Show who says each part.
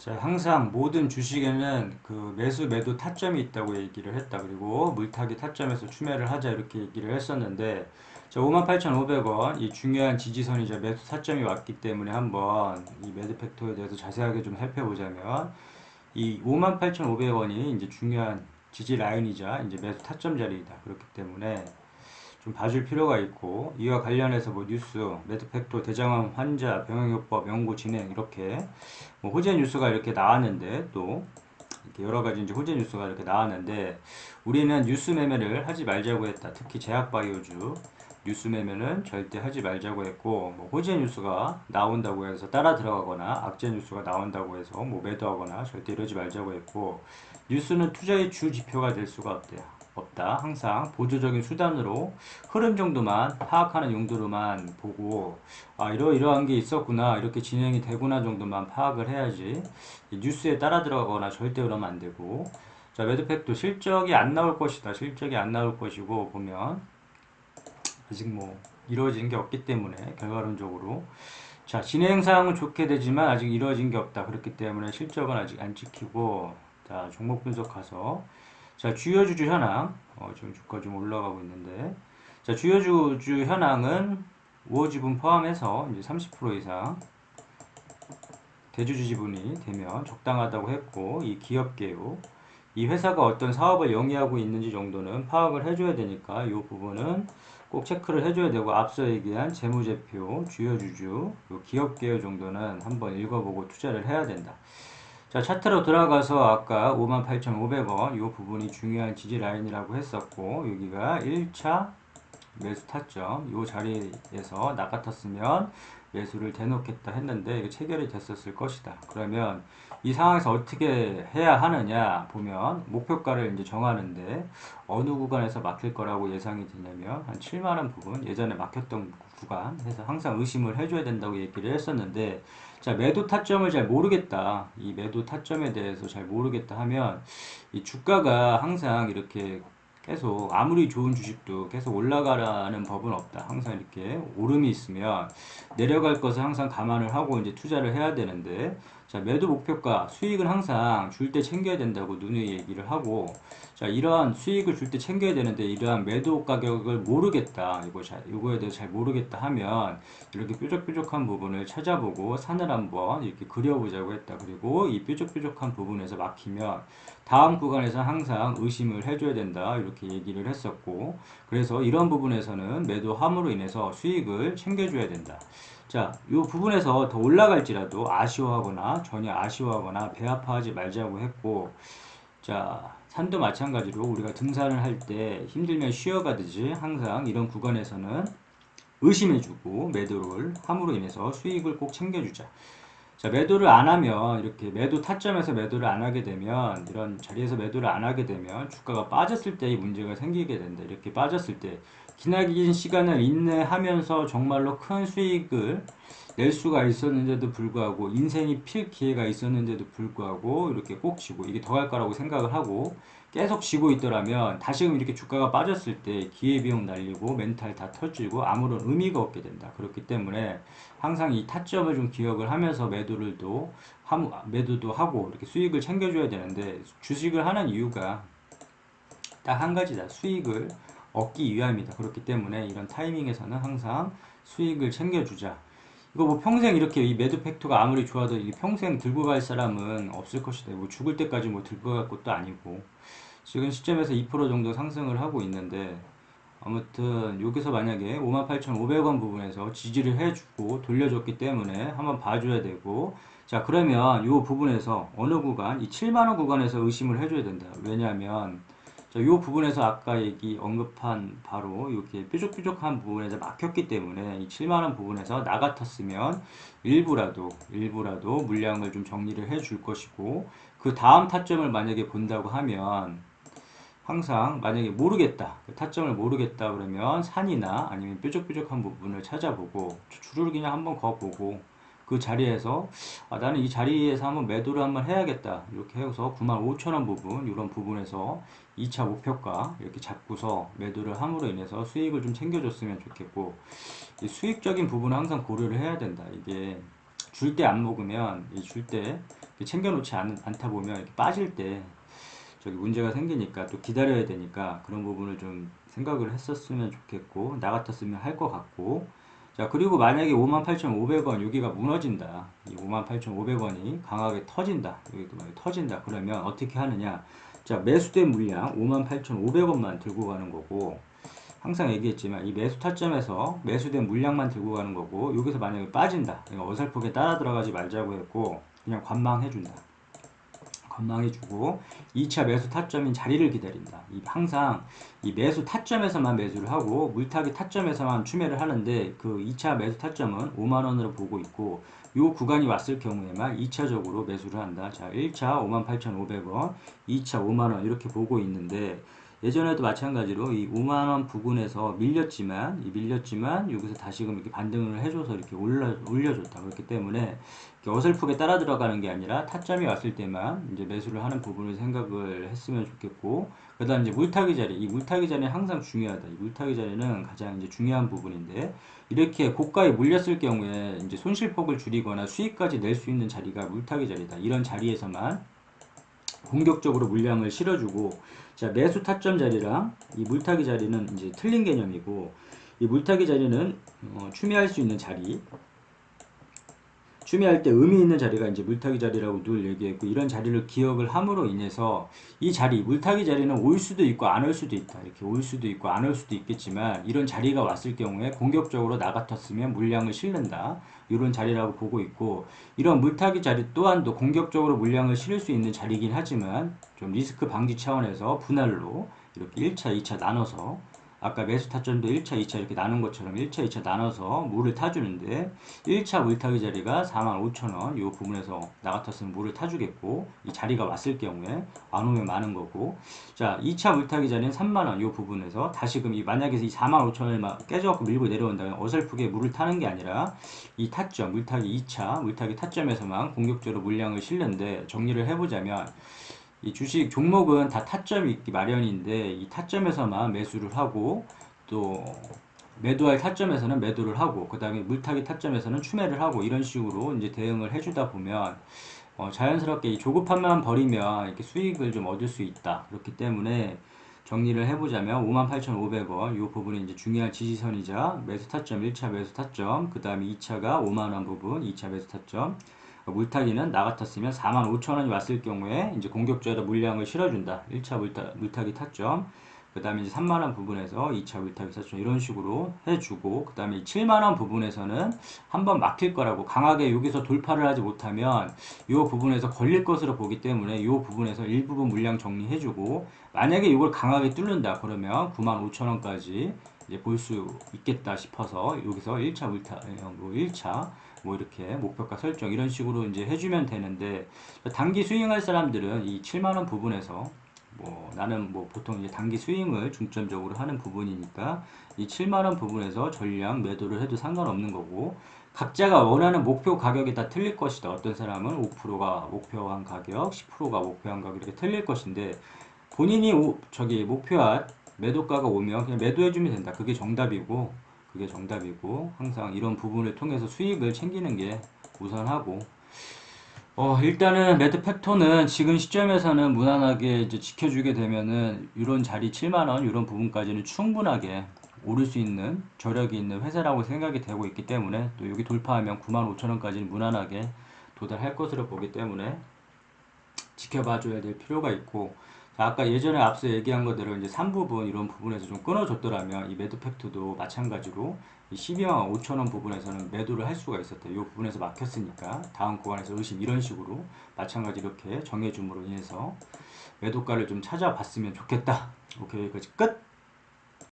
Speaker 1: 자, 항상 모든 주식에는 그 매수 매도 타점이 있다고 얘기를 했다. 그리고 물타기 타점에서 추매를 하자 이렇게 얘기를 했었는데, 자, 58,500원 이 중요한 지지선이자 매수 타점이 왔기 때문에 한번 이 매도 팩터에 대해서 자세하게 좀 살펴보자면, 이 58,500원이 이제 중요한 지지 라인이자 이제 매수 타점 자리이다. 그렇기 때문에 좀 봐줄 필요가 있고, 이와 관련해서 뭐 뉴스, 매드팩토, 대장암 환자, 병용요법, 연구 진행 이렇게 뭐 호재 뉴스가 이렇게 나왔는데, 또 이렇게 여러 가지 이제 호재 뉴스가 이렇게 나왔는데, 우리는 뉴스 매매를 하지 말자고 했다. 특히 제약바이오주 뉴스 매매는 절대 하지 말자고 했고, 뭐 호재 뉴스가 나온다고 해서 따라 들어가거나 악재 뉴스가 나온다고 해서 뭐 매도하거나 절대 이러지 말자고 했고, 뉴스는 투자의 주 지표가 될 수가 없다. 항상 보조적인 수단으로 흐름 정도만 파악하는 용도로만 보고, 아, 이러이러한 게 있었구나, 이렇게 진행이 되구나 정도만 파악을 해야지, 이 뉴스에 따라 들어가거나 절대 그러면 안 되고. 자, 매드팩도 실적이 안 나올 것이다. 실적이 안 나올 것이고, 보면 아직 뭐 이루어진 게 없기 때문에 결과론적으로, 자, 진행 사항은 좋게 되지만 아직 이루어진 게 없다. 그렇기 때문에 실적은 아직 안 찍히고. 자, 종목 분석 가서, 자, 주요 주주 현황, 지금 주가 좀 올라가고 있는데, 자, 주요 주주 현황은 우호 지분 포함해서 이제 30% 이상 대주주 지분이 되면 적당하다고 했고, 이 기업 개요, 이 회사가 어떤 사업을 영위하고 있는지 정도는 파악을 해줘야 되니까 이 부분은 꼭 체크를 해줘야 되고, 앞서 얘기한 재무제표, 주요 주주, 요 기업 개요 정도는 한번 읽어보고 투자를 해야 된다. 자, 차트로 들어가서 아까 58,500원 이 부분이 중요한 지지 라인이라고 했었고, 여기가 1차 매수 타점, 이 자리에서 나같았으면 매수를 대놓겠다 했는데 이게 체결이 됐었을 것이다. 그러면 이 상황에서 어떻게 해야 하느냐 보면, 목표가를 이제 정하는데 어느 구간에서 막힐 거라고 예상이 되냐면 한 7만원 부분, 예전에 막혔던 구간 해서 항상 의심을 해줘야 된다고 얘기를 했었는데, 자, 매도 타점을 잘 모르겠다, 이 매도 타점에 대해서 잘 모르겠다 하면, 이 주가가 항상 이렇게 계속 아무리 좋은 주식도 계속 올라가라는 법은 없다. 항상 이렇게 오름이 있으면 내려갈 것을 항상 감안을 하고 이제 투자를 해야 되는데, 자, 매도 목표가 수익을 항상 줄 때 챙겨야 된다고 누누이 얘기를 하고, 자, 이러한 수익을 줄 때 챙겨야 되는데 이러한 매도 가격을 모르겠다, 이거에 대해서 잘 모르겠다 하면 이렇게 뾰족뾰족한 부분을 찾아보고 산을 한번 이렇게 그려보자고 했다. 그리고 이 뾰족뾰족한 부분에서 막히면 다음 구간에서 항상 의심을 해줘야 된다, 이렇게 얘기를 했었고, 그래서 이런 부분에서는 매도함으로 인해서 수익을 챙겨줘야 된다. 자, 이 부분에서 더 올라갈지라도 아쉬워하거나 전혀 아쉬워하거나 배 아파하지 말자고 했고, 자, 산도 마찬가지로 우리가 등산을 할 때 힘들면 쉬어가듯이 항상 이런 구간에서는 의심해주고 매도를 함으로 인해서 수익을 꼭 챙겨주자. 자, 매도를 안 하면, 이렇게 매도 타점에서 매도를 안 하게 되면, 이런 자리에서 매도를 안 하게 되면 주가가 빠졌을 때 이 문제가 생기게 된다. 이렇게 빠졌을 때 기나긴 시간을 인내하면서 정말로 큰 수익을 낼 수가 있었는데도 불구하고, 인생이 필 기회가 있었는데도 불구하고 이렇게 꼭 지고, 이게 더 갈 거라고 생각을 하고 계속 지고 있더라면 다시금 이렇게 주가가 빠졌을 때 기회비용 날리고 멘탈 다 터지고 아무런 의미가 없게 된다. 그렇기 때문에 항상 이 타점을 좀 기억을 하면서 매도도 하고 이렇게 수익을 챙겨줘야 되는데, 주식을 하는 이유가 딱 한 가지다. 수익을 얻기 위함이다. 그렇기 때문에 이런 타이밍에서는 항상 수익을 챙겨주자. 이거 뭐 평생 이렇게 이 매도 팩터가 아무리 좋아도 이 평생 들고 갈 사람은 없을 것이다. 뭐 죽을 때까지 뭐 들고 갈 것도 아니고, 지금 시점에서 2% 정도 상승을 하고 있는데, 아무튼 여기서 만약에 58,500원 부분에서 지지를 해주고 돌려줬기 때문에 한번 봐줘야 되고, 자, 그러면 이 부분에서 어느 구간, 이 7만원 구간에서 의심을 해줘야 된다. 왜냐하면 자, 이 부분에서 아까 언급한 바로 이렇게 뾰족뾰족한 부분에서 막혔기 때문에 이 7만원 부분에서 나 같았으면 일부라도 물량을 좀 정리를 해줄 것이고, 그 다음 타점을 만약에 본다고 하면, 항상 만약에 모르겠다, 그 타점을 모르겠다 그러면 산이나 아니면 뾰족뾰족한 부분을 찾아보고 주르륵 그냥 한번 거보고, 그 자리에서 아, 나는 이 자리에서 한번 매도를 한번 해야겠다, 이렇게 해서 95,000원 부분, 이런 부분에서 2차 목표가 이렇게 잡고서 매도를 함으로 인해서 수익을 좀 챙겨줬으면 좋겠고, 이 수익적인 부분은 항상 고려를 해야 된다. 이게 줄 때 안 먹으면 줄 때 챙겨놓지 않다 보면 이렇게 빠질 때 저기 문제가 생기니까 또 기다려야 되니까 그런 부분을 좀 생각을 했었으면 좋겠고 나 같았으면 할 것 같고 자 그리고 만약에 58,500원 여기가 무너진다 이 58,500원이 강하게 터진다 여기도 터진다 그러면 어떻게 하느냐 자 매수된 물량 58,500원만 들고 가는 거고 항상 얘기했지만 이 매수 타점에서 매수된 물량만 들고 가는 거고 여기서 만약에 빠진다 어설프게 따라 들어가지 말자고 했고 그냥 관망해준다 관망해주고 2차 매수 타점인 자리를 기다린다. 항상 이 매수 타점에서만 매수를 하고 물타기 타점에서만 추매를 하는데 그 2차 매수 타점은 5만원으로 보고 있고 요 구간이 왔을 경우에만 2차적으로 매수를 한다. 자, 1차 58,500원, 2차 5만원 이렇게 보고 있는데 예전에도 마찬가지로 이 5만원 부근에서 밀렸지만 여기서 다시금 이렇게 반등을 해줘서 이렇게 올려줬다. 그렇기 때문에 어설프게 따라 들어가는 게 아니라 타점이 왔을 때만 이제 매수를 하는 부분을 생각을 했으면 좋겠고 그 다음 이제 물타기 자리 이 물타기 자리는 항상 중요하다. 이 물타기 자리는 가장 이제 중요한 부분인데 이렇게 고가에 물렸을 경우에 이제 손실폭을 줄이거나 수익까지 낼 수 있는 자리가 물타기 자리다. 이런 자리에서만 공격적으로 물량을 실어주고 자 매수 타점 자리랑 이 물타기 자리는 이제 틀린 개념이고 이 물타기 자리는 추미할 수 있는 자리 추미할 때 의미 있는 자리가 이제 물타기 자리라고 늘 얘기했고 이런 자리를 기억을 함으로 인해서 이 자리 물타기 자리는 올 수도 있고 안 올 수도 있다 이렇게 올 수도 있고 안 올 수도 있겠지만 이런 자리가 왔을 경우에 공격적으로 나 같았으면 물량을 실는다 이런 자리라고 보고 있고 이런 물타기 자리 또한도 공격적으로 물량을 실을 수 있는 자리이긴 하지만 좀 리스크 방지 차원에서 분할로 이렇게 1차 2차 나눠서 아까 매수 타점도 1차, 2차 이렇게 나눈 것처럼 1차, 2차 나눠서 물을 타주는데 1차 물타기 자리가 45,000원 이 부분에서 나 같았으면 물을 타주겠고 이 자리가 왔을 경우에 안 오면 많은 거고 자 2차 물타기 자리는 3만원 이 부분에서 다시금 이 만약에 이 45,000원을 깨져갖고 밀고 내려온다면 어설프게 물을 타는 게 아니라 이 타점 물타기 2차 물타기 타점에서만 공격적으로 물량을 실는데 정리를 해보자면 이 주식 종목은 다 타점이 있기 마련인데 이 타점에서만 매수를 하고 또 매도할 타점에서는 매도를 하고 그 다음에 물타기 타점에서는 추매를 하고 이런 식으로 이제 대응을 해주다 보면 자연스럽게 이 조급함만 버리면 이렇게 수익을 좀 얻을 수 있다. 그렇기 때문에 정리를 해보자면 58,500원 이 부분이 이제 중요한 지지선이자 매수 타점 1차 매수 타점 그 다음에 2차가 5만원 부분 2차 매수 타점 물타기는 나 같았으면 45,000원이 왔을 경우에 이제 공격적으로 물량을 실어준다. 1차 물타기 타점. 그 다음에 이제 3만원 부분에서 2차 물타기 타점 이런 식으로 해주고 그 다음에 7만원 부분에서는 한번 막힐 거라고 강하게 여기서 돌파를 하지 못하면 이 부분에서 걸릴 것으로 보기 때문에 이 부분에서 일부분 물량 정리해주고 만약에 이걸 강하게 뚫는다 그러면 95,000원까지 이제 볼 수 있겠다 싶어서 여기서 1차 뭐 1차 뭐 이렇게 목표가 설정 이런 식으로 이제 해주면 되는데 단기 스윙할 사람들은 이 7만원 부분에서 뭐 나는 뭐 보통 이제 단기 스윙을 중점적으로 하는 부분이니까 이 7만원 부분에서 전량 매도를 해도 상관없는 거고 각자가 원하는 목표 가격이 다 틀릴 것이다. 어떤 사람은 5%가 목표한 가격, 10%가 목표한 가격 이렇게 틀릴 것인데 본인이 저기 목표한 매도가가 오면 그냥 매도해주면 된다. 그게 정답이고 항상 이런 부분을 통해서 수익을 챙기는 게 우선하고 일단은 매드 팩토는 지금 시점에서는 무난하게 이제 지켜주게 되면은 이런 자리 7만원 이런 부분까지는 충분하게 오를 수 있는 저력이 있는 회사라고 생각이 되고 있기 때문에 또 여기 돌파하면 95,000원까지는 무난하게 도달할 것으로 보기 때문에 지켜봐 줘야 될 필요가 있고 자, 아까 예전에 앞서 얘기한 것대로 이제 3부분 이런 부분에서 좀 끊어줬더라면 이 매도 팩트도 마찬가지로 이 12만 5천원 부분에서는 매도를 할 수가 있었다. 이 부분에서 막혔으니까 다음 구간에서 의심 이런 식으로 마찬가지 이렇게 정해줌으로 인해서 매도가를 좀 찾아봤으면 좋겠다. 오케이, 여기까지 끝!